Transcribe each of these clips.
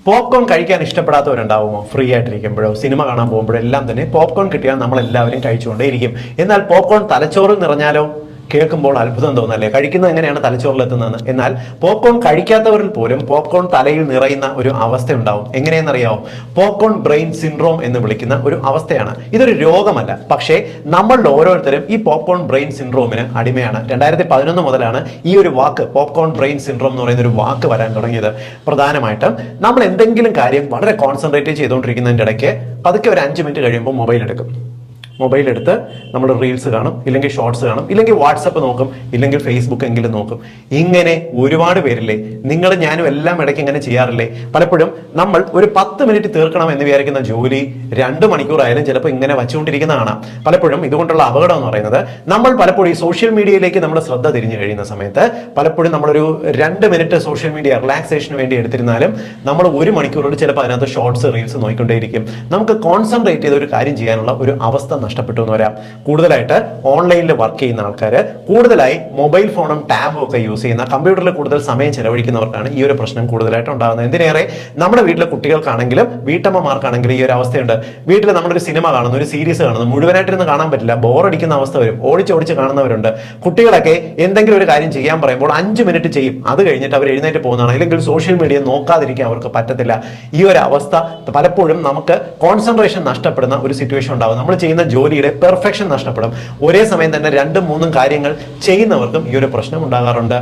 Popcorn കഴിക്കാൻ ഇഷ്ടപ്പെടാത്തവരുണ്ടാവുമോ? Free ആയിട്ടിരിക്കുമ്പോഴോ cinema കാണാൻ പോകുമ്പോഴോ എല്ലാം തന്നെ പോപ്കോൺ കിട്ടിയാൽ നമ്മൾ എല്ലാവരും കഴിച്ചുകൊണ്ടേയിരിക്കും. എന്നാൽ പോപ്കോൺ തലച്ചോറിൽ നിറഞ്ഞാലോ? കേൾക്കുമ്പോൾ അത്ഭുതം തോന്നല്ലേ, കഴിക്കുന്നത് എങ്ങനെയാണ് തലച്ചോറിലെത്തുന്നതെന്ന്. എന്നാൽ പോപ്കോൺ കഴിക്കാത്തവരിൽ പോലും പോപ്കോൺ തലയിൽ നിറയുന്ന ഒരു അവസ്ഥ ഉണ്ടാവും. എങ്ങനെയെന്നറിയാമോ? പോപ്കോൺ ബ്രെയിൻ സിൻഡ്രോം എന്ന് വിളിക്കുന്ന ഒരു അവസ്ഥയാണ്. ഇതൊരു രോഗമല്ല, പക്ഷേ നമ്മളിൽ ഓരോരുത്തരും ഈ പോപ്കോൺ ബ്രെയിൻ സിൻഡ്രോമിന് അടിമയാണ്. 2011 മുതലാണ് ഈ ഒരു വാക്ക് പോപ്കോൺ ബ്രെയിൻ സിൻഡ്രോം എന്ന് പറയുന്ന ഒരു വാക്ക് വരാൻ തുടങ്ങിയത്. പ്രധാനമായിട്ടും നമ്മൾ എന്തെങ്കിലും കാര്യം വളരെ കോൺസെൻട്രേറ്റ് ചെയ്തുകൊണ്ടിരിക്കുന്നതിൻ്റെ ഇടയ്ക്ക് പതുക്കെ ഒരു 5 മിനിറ്റ് കഴിയുമ്പോൾ മൊബൈൽ എടുക്കും. മൊബൈൽ എടുത്ത് നമ്മൾ റീൽസ് കാണും, ഇല്ലെങ്കിൽ ഷോർട്സ് കാണും, ഇല്ലെങ്കിൽ വാട്സപ്പ് നോക്കും, ഇല്ലെങ്കിൽ ഫേസ്ബുക്ക് എങ്കിലും നോക്കും. ഇങ്ങനെ ഒരുപാട് പേരില്ലേ, നിങ്ങൾ ഞാനും എല്ലാം ഇടയ്ക്ക് ഇങ്ങനെ ചെയ്യാറില്ലേ? പലപ്പോഴും നമ്മൾ ഒരു 10 മിനിറ്റ് തീർക്കണം എന്ന് വിചാരിക്കുന്ന ജോലി 2 മണിക്കൂറായാലും ചിലപ്പോൾ ഇങ്ങനെ വച്ചുകൊണ്ടിരിക്കുന്നതാണ്. പലപ്പോഴും ഇതുകൊണ്ടുള്ള അപകടം എന്ന് പറയുന്നത്, നമ്മൾ പലപ്പോഴും ഈ സോഷ്യൽ മീഡിയയിലേക്ക് നമ്മുടെ ശ്രദ്ധ തിരിഞ്ഞു കഴിയുന്ന സമയത്ത് പലപ്പോഴും നമ്മളൊരു 2 മിനിറ്റ് സോഷ്യൽ മീഡിയ റിലാക്സേഷന് വേണ്ടി എടുത്തിരുന്നാലും നമ്മൾ 1 മണിക്കൂറോട് ചിലപ്പോൾ അതിനകത്ത് ഷോർട്സ് റീൽസ് നോക്കിക്കൊണ്ടേയിരിക്കും. നമുക്ക് കോൺസെൻട്രേറ്റ് ചെയ്ത ഒരു കാര്യം ചെയ്യാനുള്ള ഒരു അവസ്ഥ നഷ്ടപ്പെട്ടു എന്ന് വരാം. കൂടുതലായിട്ട് ഓൺലൈനിൽ വർക്ക് ചെയ്യുന്ന ആൾക്കാർ, കൂടുതലായി മൊബൈൽ ഫോണും ടാബും ഒക്കെ യൂസ് ചെയ്യുന്ന, കമ്പ്യൂട്ടറിൽ കൂടുതൽ സമയം ചെലവഴിക്കുന്നവർക്കാണ് ഈ ഒരു പ്രശ്നം കൂടുതലായിട്ട് ഉണ്ടാകുന്നത്. എന്തിനേറെ നമ്മുടെ വീട്ടിലെ കുട്ടികൾക്കാണെങ്കിലും വീട്ടമ്മമാർക്കാണെങ്കിലും ഈ ഒരു അവസ്ഥയുണ്ട്. വീട്ടിൽ നമ്മളൊരു സിനിമ കാണുന്നു, ഒരു സീരീസ് കാണുന്നു, മുഴുവനായിട്ടിരുന്ന് കാണാൻ പറ്റില്ല, ബോറടിക്കുന്ന അവസ്ഥ വരും, ഓടിച്ചോടിച്ച് കാണുന്നവരുണ്ട്. കുട്ടികളൊക്കെ എന്തെങ്കിലും ഒരു കാര്യം ചെയ്യാൻ പറയുമ്പോൾ 5 മിനിറ്റ് ചെയ്യും, അത് കഴിഞ്ഞിട്ട് അവർ എഴുന്നേറ്റ് പോകുന്നതാണ്. അല്ലെങ്കിൽ സോഷ്യൽ മീഡിയ നോക്കാതിരിക്കാൻ അവർക്ക് പറ്റത്തില്ല. ഈ ഒരു അവസ്ഥ പലപ്പോഴും നമുക്ക് കോൺസെൻട്രേഷൻ നഷ്ടപ്പെടുന്ന ഒരു സിറ്റുവേഷൻ ഉണ്ടാകും. നമ്മൾ ചെയ്യുന്ന ജോലിയുടെ പെർഫെക്ഷൻ നഷ്ടപ്പെടും. ഒരേ സമയം തന്നെ 2-3 കാര്യങ്ങൾ ചെയ്യുന്നവർക്കും ഈ ഒരു പ്രശ്നം ഉണ്ടാകാറുണ്ട്.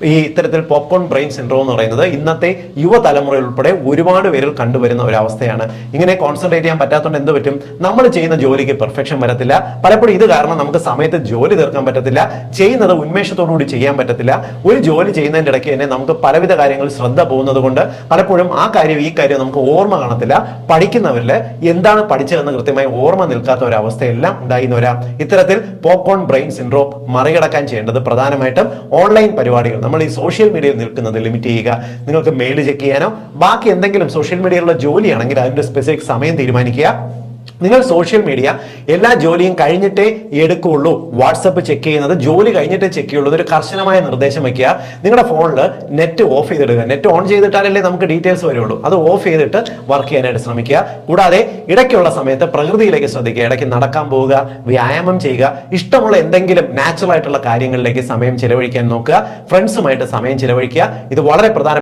ഈ ഇത്തരത്തിൽ പോപ്കോൺ ബ്രെയിൻ സിൻഡ്രോം എന്ന് പറയുന്നത് ഇന്നത്തെ യുവതലമുറ ഉൾപ്പെടെ ഒരുപാട് പേരിൽ കണ്ടുവരുന്ന ഒരു അവസ്ഥയാണ്. ഇങ്ങനെ കോൺസെൻട്രേറ്റ് ചെയ്യാൻ പറ്റാത്തതുകൊണ്ട് എന്ത് പറ്റും? നമ്മൾ ചെയ്യുന്ന ജോലിക്ക് പെർഫെക്ഷൻ വരത്തില്ല. പലപ്പോഴും ഇത് കാരണം നമുക്ക് സമയത്ത് ജോലി തീർക്കാൻ പറ്റത്തില്ല, ചെയ്യുന്നത് ഉന്മേഷത്തോടുകൂടി ചെയ്യാൻ പറ്റത്തില്ല. ഒരു ജോലി ചെയ്യുന്നതിൻ്റെ ഇടയ്ക്ക് തന്നെ നമുക്ക് പലവിധ കാര്യങ്ങൾ ശ്രദ്ധ പോകുന്നത് കൊണ്ട് പലപ്പോഴും ആ കാര്യം ഈ കാര്യം നമുക്ക് ഓർമ്മ കാണത്തില്ല. പഠിക്കുന്നവരിൽ എന്താണ് പഠിച്ചതെന്ന് കൃത്യമായി ഓർമ്മ നിൽക്കാത്ത ഒരു അവസ്ഥയെല്ലാം ഉണ്ടായിരുന്നു വരാം. ഇത്തരത്തിൽ പോപ്കോൺ ബ്രെയിൻ സിൻഡ്രോം മറികടക്കാൻ ചെയ്യേണ്ടത് പ്രധാനമായിട്ടും ഓൺലൈൻ പരിപാടികൾ, നമ്മൾ ഈ സോഷ്യൽ മീഡിയയിൽ നിൽക്കുന്നത് ലിമിറ്റ് ചെയ്യുക. നിങ്ങൾക്ക് മെയിൽ ചെക്ക് ചെയ്യാനോ ബാക്കി എന്തെങ്കിലും സോഷ്യൽ മീഡിയയിലുള്ള ജോലിയാണെങ്കിൽ അതിന്റെ സ്പെസിഫിക് സമയം തീരുമാനിക്കുക. നിങ്ങൾ സോഷ്യൽ മീഡിയ എല്ലാ ജോലിയും കഴിഞ്ഞിട്ടേ എടുക്കുകയുള്ളൂ. വാട്സപ്പ് ചെക്ക് ചെയ്യുന്നത് ജോലി കഴിഞ്ഞിട്ടേ ചെക്ക് ചെയ്യുള്ളൂ. ഇതൊരു കർശനമായ നിർദ്ദേശം വയ്ക്കുക. നിങ്ങളുടെ ഫോണിൽ നെറ്റ് ഓഫ് ചെയ്തിടുക. നെറ്റ് ഓൺ ചെയ്തിട്ടാലല്ലേ നമുക്ക് ഡീറ്റെയിൽസ് വരുള്ളൂ. അത് ഓഫ് ചെയ്തിട്ട് വർക്ക് ചെയ്യാനായിട്ട് ശ്രമിക്കുക. കൂടാതെ ഇടയ്ക്കുള്ള സമയത്ത് പ്രകൃതിയിലേക്ക് ശ്രദ്ധിക്കുക. ഇടയ്ക്ക് നടക്കാൻ പോവുക, വ്യായാമം ചെയ്യുക, ഇഷ്ടമുള്ള എന്തെങ്കിലും നാച്ചുറൽ ആയിട്ടുള്ള കാര്യങ്ങളിലേക്ക് സമയം ചെലവഴിക്കാൻ നോക്കുക. ഫ്രണ്ട്സുമായിട്ട് സമയം ചെലവഴിക്കുക. ഇത് വളരെ പ്രധാന